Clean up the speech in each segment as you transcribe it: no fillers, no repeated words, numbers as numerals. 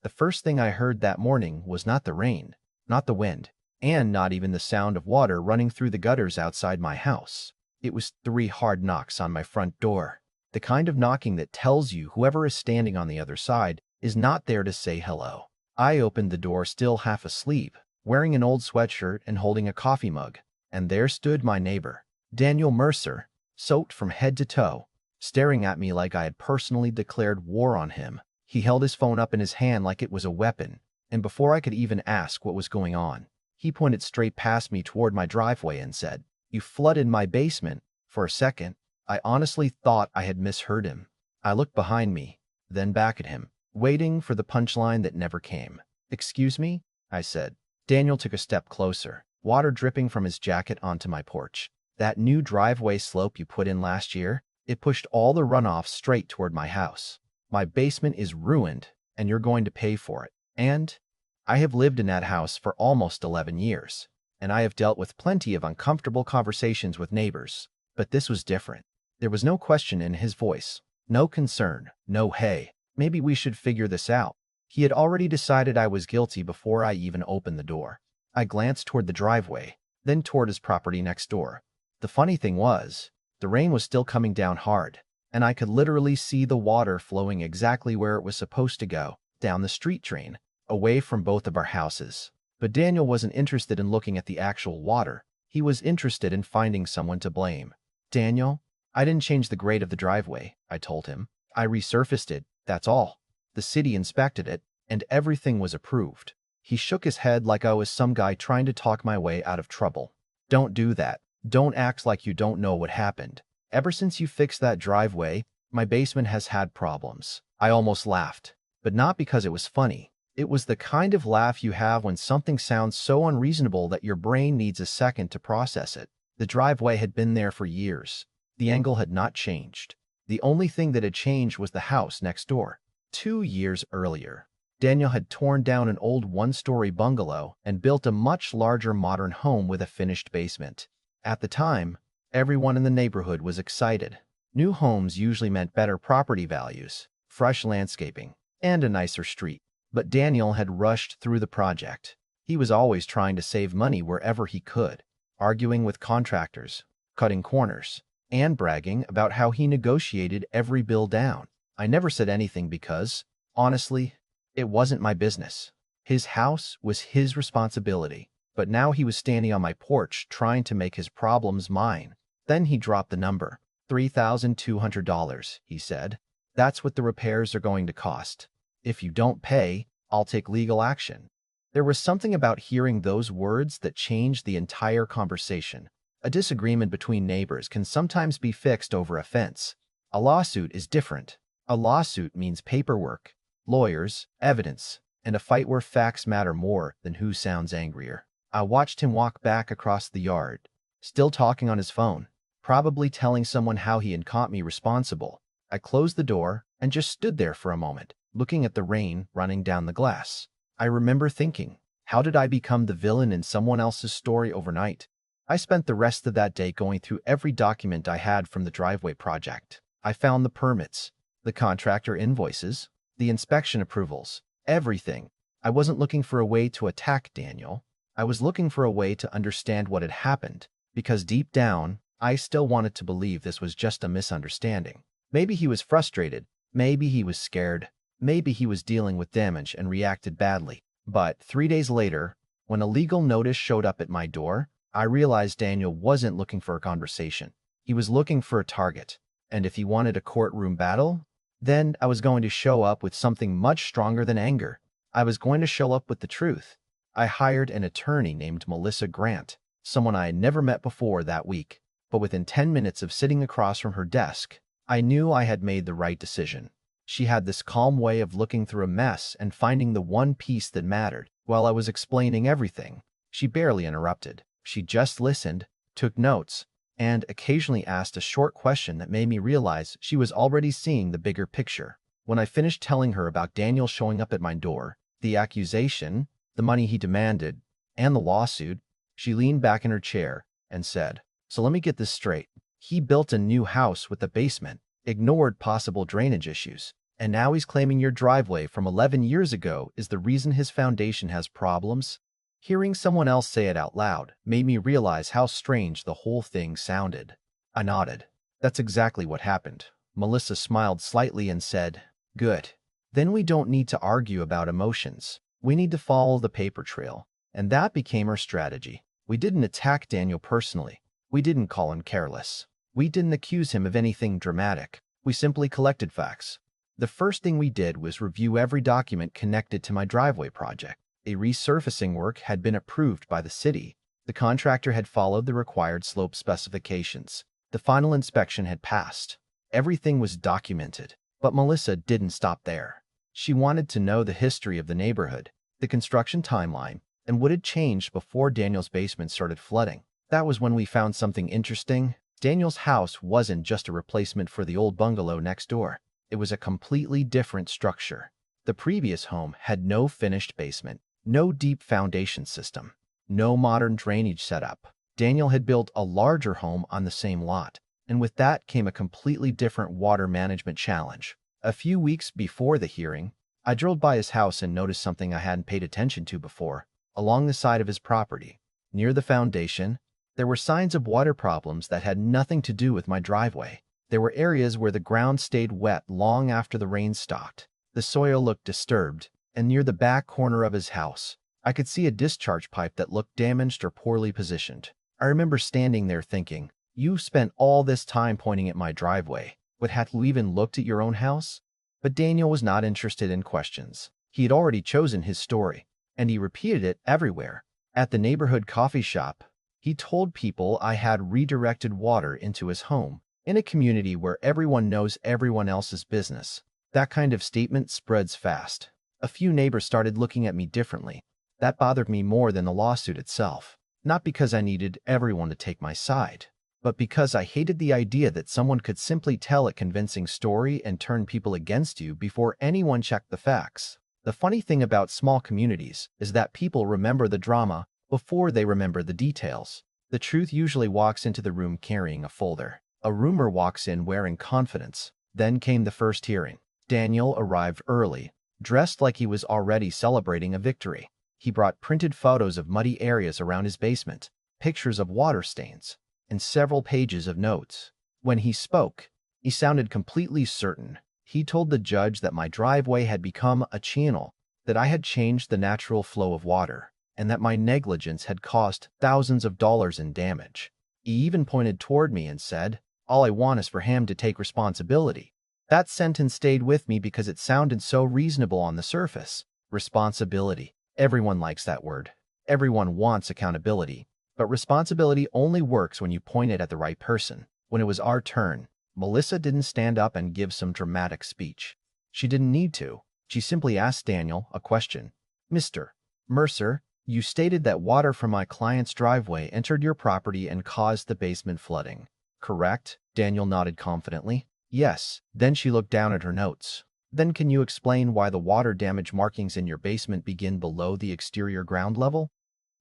The first thing I heard that morning was not the rain, not the wind, and not even the sound of water running through the gutters outside my house. It was 3 hard knocks on my front door. The kind of knocking that tells you whoever is standing on the other side is not there to say hello. I opened the door still half asleep, wearing an old sweatshirt and holding a coffee mug, and there stood my neighbor, Daniel Mercer, soaked from head to toe, staring at me like I had personally declared war on him. He held his phone up in his hand like it was a weapon, and before I could even ask what was going on, he pointed straight past me toward my driveway and said, "You flooded my basement." For a second, I honestly thought I had misheard him. I looked behind me, then back at him, waiting for the punchline that never came. "Excuse me?" I said. Daniel took a step closer, water dripping from his jacket onto my porch. "That new driveway slope you put in last year, it pushed all the runoff straight toward my house. My basement is ruined, and you're going to pay for it. And I have lived in that house for almost 11 years, and I have dealt with plenty of uncomfortable conversations with neighbors, but this was different." There was no question in his voice, no concern, no "hey, maybe we should figure this out." He had already decided I was guilty before I even opened the door. I glanced toward the driveway, then toward his property next door. The funny thing was, the rain was still coming down hard, and I could literally see the water flowing exactly where it was supposed to go, down the street drain, away from both of our houses. But Daniel wasn't interested in looking at the actual water. He was interested in finding someone to blame. "Daniel, I didn't change the grade of the driveway," I told him. "I resurfaced it, that's all. The city inspected it, and everything was approved." He shook his head like I was some guy trying to talk my way out of trouble. "Don't do that. Don't act like you don't know what happened. Ever since you fixed that driveway, my basement has had problems." I almost laughed, but not because it was funny. It was the kind of laugh you have when something sounds so unreasonable that your brain needs a second to process it. The driveway had been there for years. The angle had not changed. The only thing that had changed was the house next door. 2 years earlier, Daniel had torn down an old one-story bungalow and built a much larger modern home with a finished basement. At the time, everyone in the neighborhood was excited. New homes usually meant better property values, fresh landscaping, and a nicer street. But Daniel had rushed through the project. He was always trying to save money wherever he could, arguing with contractors, cutting corners, and bragging about how he negotiated every bill down. I never said anything because, honestly, it wasn't my business. His house was his responsibility, but now he was standing on my porch trying to make his problems mine. Then he dropped the number. $3,200, he said. "That's what the repairs are going to cost. If you don't pay, I'll take legal action." There was something about hearing those words that changed the entire conversation. A disagreement between neighbors can sometimes be fixed over a fence. A lawsuit is different. A lawsuit means paperwork, lawyers, evidence, and a fight where facts matter more than who sounds angrier. I watched him walk back across the yard, still talking on his phone, probably telling someone how he had caught me responsible. I closed the door and just stood there for a moment, looking at the rain running down the glass. I remember thinking, how did I become the villain in someone else's story overnight? I spent the rest of that day going through every document I had from the driveway project. I found the permits, the contractor invoices, the inspection approvals, everything. I wasn't looking for a way to attack Daniel. I was looking for a way to understand what had happened, because deep down, I still wanted to believe this was just a misunderstanding. Maybe he was frustrated. Maybe he was scared. Maybe he was dealing with damage and reacted badly. But 3 days later, when a legal notice showed up at my door, I realized Daniel wasn't looking for a conversation. He was looking for a target. And if he wanted a courtroom battle, then I was going to show up with something much stronger than anger. I was going to show up with the truth. I hired an attorney named Melissa Grant, someone I had never met before that week. But within 10 minutes of sitting across from her desk, I knew I had made the right decision. She had this calm way of looking through a mess and finding the one piece that mattered. While I was explaining everything, she barely interrupted. She just listened, took notes, and occasionally asked a short question that made me realize she was already seeing the bigger picture. When I finished telling her about Daniel showing up at my door, the accusation, the money he demanded, and the lawsuit, she leaned back in her chair and said, "So let me get this straight. He built a new house with a basement, ignored possible drainage issues, And now he's claiming your driveway from 11 years ago is the reason his foundation has problems? Hearing someone else say it out loud made me realize how strange the whole thing sounded. I nodded. That's exactly what happened. Melissa smiled slightly and said, "Good. Then we don't need to argue about emotions. We need to follow the paper trail." And that became our strategy. We didn't attack Daniel personally. We didn't call him careless. We didn't accuse him of anything dramatic. We simply collected facts. The first thing we did was review every document connected to my driveway project. A resurfacing work had been approved by the city. The contractor had followed the required slope specifications. The final inspection had passed. Everything was documented. But Melissa didn't stop there. She wanted to know the history of the neighborhood, the construction timeline, and what had changed before Daniel's basement started flooding. That was when we found something interesting. Daniel's house wasn't just a replacement for the old bungalow next door. It was a completely different structure. The previous home had no finished basement, no deep foundation system, no modern drainage setup. Daniel had built a larger home on the same lot, and with that came a completely different water management challenge. A few weeks before the hearing, I drove by his house and noticed something I hadn't paid attention to before. Along the side of his property, near the foundation, there were signs of water problems that had nothing to do with my driveway. There were areas where the ground stayed wet long after the rain stopped. The soil looked disturbed, and near the back corner of his house, I could see a discharge pipe that looked damaged or poorly positioned. I remember standing there thinking, "You spent all this time pointing at my driveway, but had you even looked at your own house?" But Daniel was not interested in questions. He had already chosen his story, and he repeated it everywhere. At the neighborhood coffee shop, he told people I had redirected water into his home, in a community where everyone knows everyone else's business. That kind of statement spreads fast. A few neighbors started looking at me differently. That bothered me more than the lawsuit itself. Not because I needed everyone to take my side, but because I hated the idea that someone could simply tell a convincing story and turn people against you before anyone checked the facts. The funny thing about small communities is that people remember the drama before they remember the details. The truth usually walks into the room carrying a folder. A rumor walks in wearing confidence. Then came the first hearing. Daniel arrived early, dressed like he was already celebrating a victory. He brought printed photos of muddy areas around his basement, pictures of water stains, and several pages of notes. When he spoke, he sounded completely certain. He told the judge that my driveway had become a channel, that I had changed the natural flow of water, and that my negligence had cost thousands of dollars in damage. He even pointed toward me and said, "All I want is for him to take responsibility." That sentence stayed with me because it sounded so reasonable on the surface. Responsibility. Everyone likes that word. Everyone wants accountability. But responsibility only works when you point it at the right person. When it was our turn, Melissa didn't stand up and give some dramatic speech. She didn't need to. She simply asked Daniel a question. "Mr. Mercer, you stated that water from my client's driveway entered your property and caused the basement flooding, correct?" Daniel nodded confidently. "Yes." Then she looked down at her notes. "Then can you explain why the water damage markings in your basement begin below the exterior ground level?"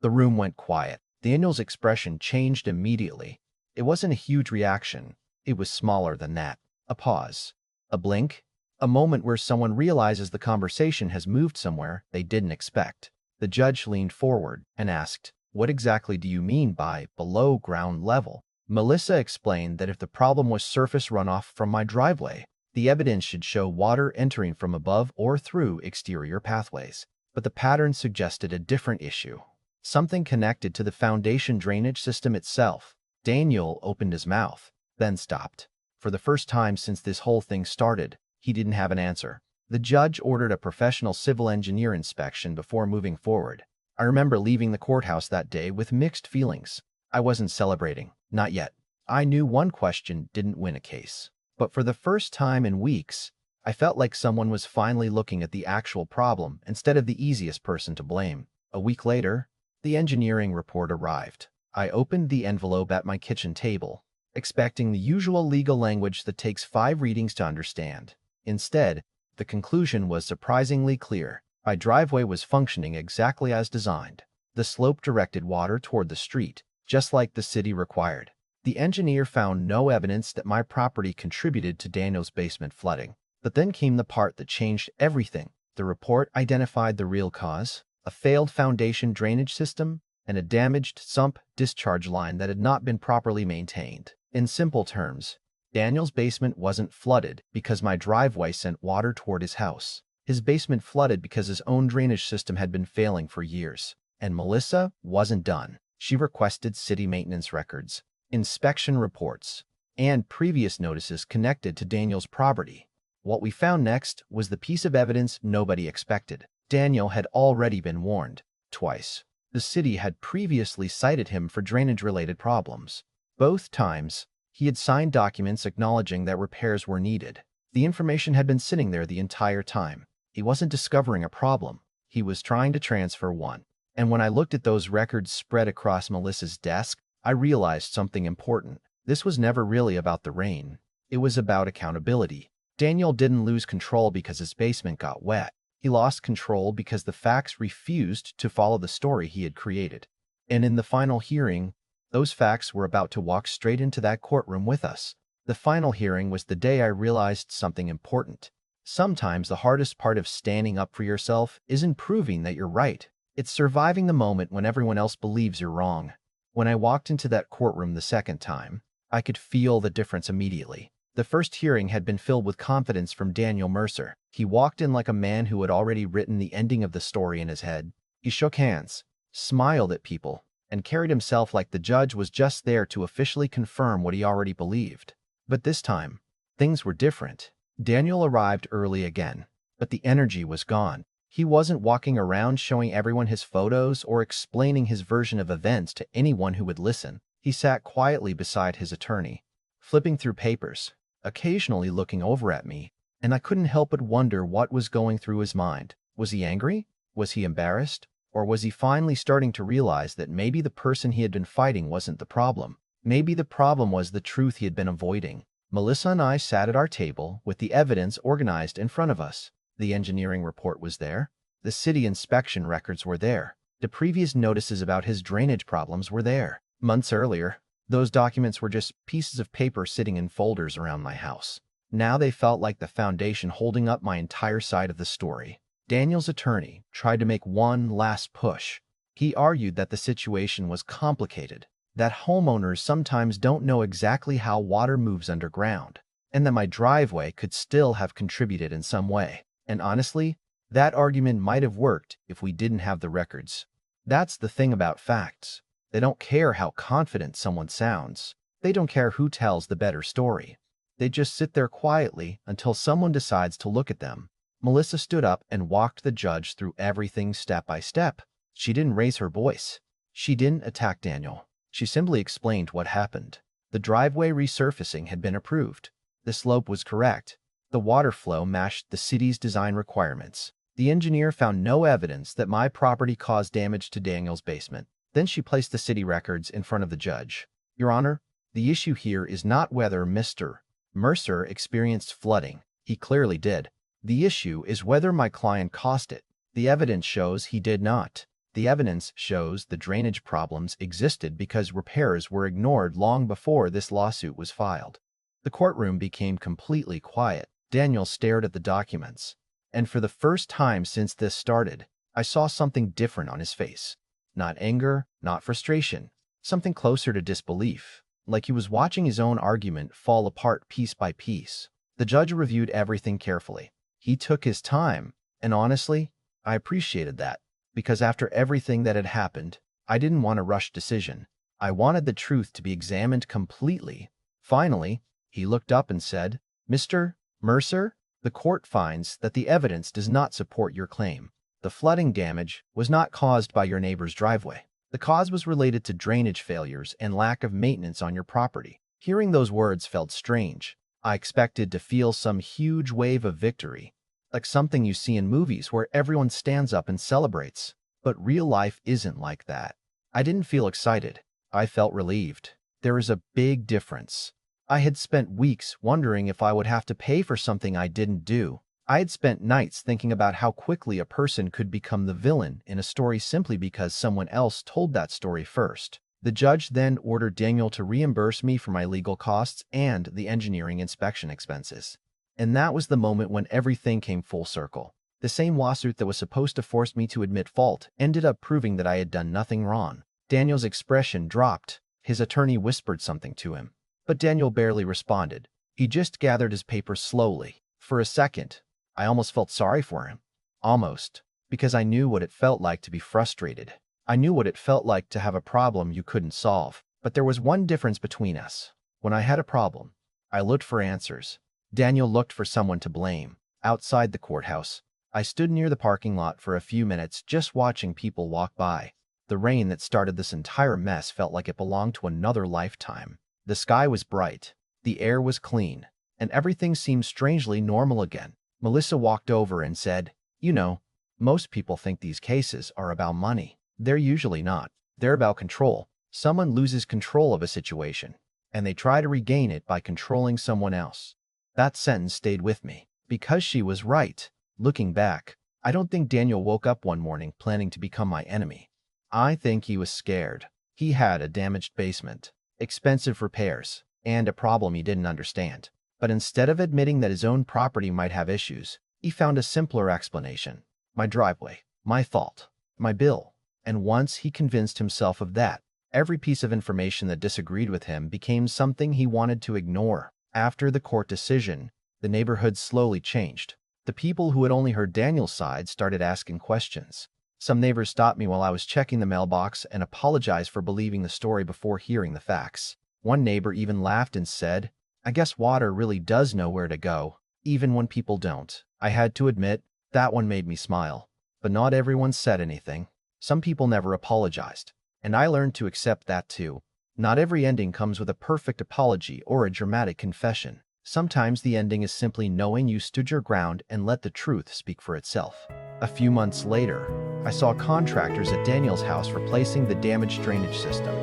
The room went quiet. Daniel's expression changed immediately. It wasn't a huge reaction. It was smaller than that. A pause. A blink. A moment where someone realizes the conversation has moved somewhere they didn't expect. The judge leaned forward and asked, "What exactly do you mean by below ground level?" Melissa explained that if the problem was surface runoff from my driveway, the evidence should show water entering from above or through exterior pathways. But the pattern suggested a different issue. Something connected to the foundation drainage system itself. Daniel opened his mouth, then stopped. For the first time since this whole thing started, he didn't have an answer. The judge ordered a professional civil engineer inspection before moving forward. I remember leaving the courthouse that day with mixed feelings. I wasn't celebrating. Not yet. I knew one question didn't win a case. But for the first time in weeks, I felt like someone was finally looking at the actual problem instead of the easiest person to blame. A week later, the engineering report arrived. I opened the envelope at my kitchen table, expecting the usual legal language that takes 5 readings to understand. Instead, the conclusion was surprisingly clear. My driveway was functioning exactly as designed. The slope directed water toward the street, just like the city required. The engineer found no evidence that my property contributed to Daniel's basement flooding. But then came the part that changed everything. The report identified the real cause: a failed foundation drainage system and a damaged sump discharge line that had not been properly maintained. In simple terms, Daniel's basement wasn't flooded because my driveway sent water toward his house. His basement flooded because his own drainage system had been failing for years. And Melissa wasn't done. She requested city maintenance records, inspection reports, and previous notices connected to Daniel's property. What we found next was the piece of evidence nobody expected. Daniel had already been warned twice. The city had previously cited him for drainage-related problems. Both times, he had signed documents acknowledging that repairs were needed. The information had been sitting there the entire time. He wasn't discovering a problem. He was trying to transfer one. And when I looked at those records spread across Melissa's desk, I realized something important. This was never really about the rain. It was about accountability. Daniel didn't lose control because his basement got wet. He lost control because the facts refused to follow the story he had created. And in the final hearing, those facts were about to walk straight into that courtroom with us. The final hearing was the day I realized something important. Sometimes the hardest part of standing up for yourself isn't proving that you're right. It's surviving the moment when everyone else believes you're wrong. When I walked into that courtroom the second time, I could feel the difference immediately. The first hearing had been filled with confidence from Daniel Mercer. He walked in like a man who had already written the ending of the story in his head. He shook hands, smiled at people, and carried himself like the judge was just there to officially confirm what he already believed. But this time, things were different. Daniel arrived early again, but the energy was gone. He wasn't walking around showing everyone his photos or explaining his version of events to anyone who would listen. He sat quietly beside his attorney, flipping through papers, occasionally looking over at me, and I couldn't help but wonder what was going through his mind. Was he angry? Was he embarrassed? Or was he finally starting to realize that maybe the person he had been fighting wasn't the problem? Maybe the problem was the truth he had been avoiding. Melissa and I sat at our table with the evidence organized in front of us. The engineering report was there. The city inspection records were there. The previous notices about his drainage problems were there. Months earlier, those documents were just pieces of paper sitting in folders around my house. Now they felt like the foundation holding up my entire side of the story. Daniel's attorney tried to make one last push. He argued that the situation was complicated, that homeowners sometimes don't know exactly how water moves underground, and that my driveway could still have contributed in some way. And honestly, that argument might have worked if we didn't have the records. That's the thing about facts. They don't care how confident someone sounds. They don't care who tells the better story. They just sit there quietly until someone decides to look at them. Melissa stood up and walked the judge through everything step by step. She didn't raise her voice. She didn't attack Daniel. She simply explained what happened. The driveway resurfacing had been approved. The slope was correct. The water flow matched the city's design requirements. The engineer found no evidence that my property caused damage to Daniel's basement. Then she placed the city records in front of the judge. Your Honor, the issue here is not whether Mr. Mercer experienced flooding. He clearly did. The issue is whether my client caused it. The evidence shows he did not. The evidence shows the drainage problems existed because repairs were ignored long before this lawsuit was filed. The courtroom became completely quiet. Daniel stared at the documents, and for the first time since this started, I saw something different on his face. Not anger, not frustration, something closer to disbelief, like he was watching his own argument fall apart piece by piece. The judge reviewed everything carefully. He took his time, and honestly, I appreciated that, because after everything that had happened, I didn't want a rushed decision. I wanted the truth to be examined completely. Finally, he looked up and said, "Mr. Mercer, the court finds that the evidence does not support your claim. The flooding damage was not caused by your neighbor's driveway. The cause was related to drainage failures and lack of maintenance on your property." Hearing those words felt strange. I expected to feel some huge wave of victory, like something you see in movies where everyone stands up and celebrates. But real life isn't like that. I didn't feel excited. I felt relieved. There is a big difference. I had spent weeks wondering if I would have to pay for something I didn't do. I had spent nights thinking about how quickly a person could become the villain in a story simply because someone else told that story first. The judge then ordered Daniel to reimburse me for my legal costs and the engineering inspection expenses. And that was the moment when everything came full circle. The same lawsuit that was supposed to force me to admit fault ended up proving that I had done nothing wrong. Daniel's expression dropped. His attorney whispered something to him, but Daniel barely responded. He just gathered his papers slowly. For a second, I almost felt sorry for him. Almost. Because I knew what it felt like to be frustrated. I knew what it felt like to have a problem you couldn't solve. But there was one difference between us. When I had a problem, I looked for answers. Daniel looked for someone to blame. Outside the courthouse, I stood near the parking lot for a few minutes just watching people walk by. The rain that started this entire mess felt like it belonged to another lifetime. The sky was bright, the air was clean, and everything seemed strangely normal again. Melissa walked over and said, "You know, most people think these cases are about money. They're usually not. They're about control. Someone loses control of a situation, and they try to regain it by controlling someone else." That sentence stayed with me, because she was right. Looking back, I don't think Daniel woke up one morning planning to become my enemy. I think he was scared. He had a damaged basement, expensive repairs, and a problem he didn't understand. But instead of admitting that his own property might have issues, he found a simpler explanation. My driveway, my fault, my bill. And once he convinced himself of that, every piece of information that disagreed with him became something he wanted to ignore. After the court decision, the neighborhood slowly changed. The people who had only heard Daniel's side started asking questions. Some neighbors stopped me while I was checking the mailbox and apologized for believing the story before hearing the facts. One neighbor even laughed and said, "I guess water really does know where to go, even when people don't." I had to admit, that one made me smile. But not everyone said anything. Some people never apologized. And I learned to accept that too. Not every ending comes with a perfect apology or a dramatic confession. Sometimes the ending is simply knowing you stood your ground and let the truth speak for itself. A few months later, I saw contractors at Daniel's house replacing the damaged drainage system.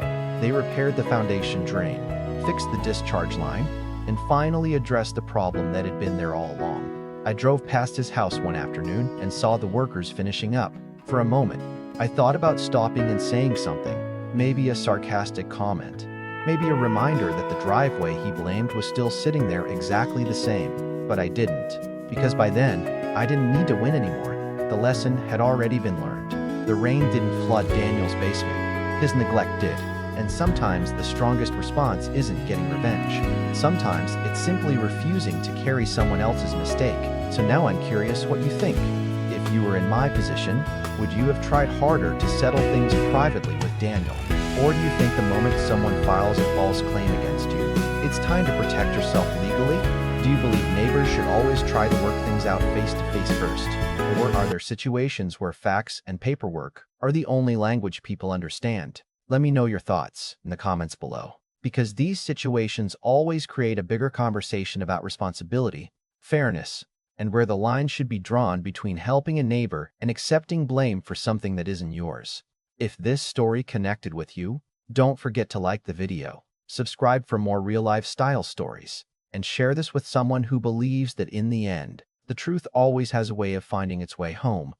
They repaired the foundation drain, fixed the discharge line, and finally addressed the problem that had been there all along. I drove past his house one afternoon and saw the workers finishing up. For a moment, I thought about stopping and saying something, maybe a sarcastic comment. Maybe a reminder that the driveway he blamed was still sitting there exactly the same. But I didn't, because by then, I didn't need to win anymore. The lesson had already been learned. The rain didn't flood Daniel's basement. His neglect did. And sometimes the strongest response isn't getting revenge. Sometimes it's simply refusing to carry someone else's mistake. So now I'm curious what you think. If you were in my position, would you have tried harder to settle things privately with Daniel? Or do you think the moment someone files a false claim against you, it's time to protect yourself legally? Do you believe neighbors should always try to work things out face-to-face first? Or are there situations where facts and paperwork are the only language people understand? Let me know your thoughts in the comments below, because these situations always create a bigger conversation about responsibility, fairness, and where the line should be drawn between helping a neighbor and accepting blame for something that isn't yours. If this story connected with you, don't forget to like the video, subscribe for more real-life style stories, and share this with someone who believes that in the end, the truth always has a way of finding its way home.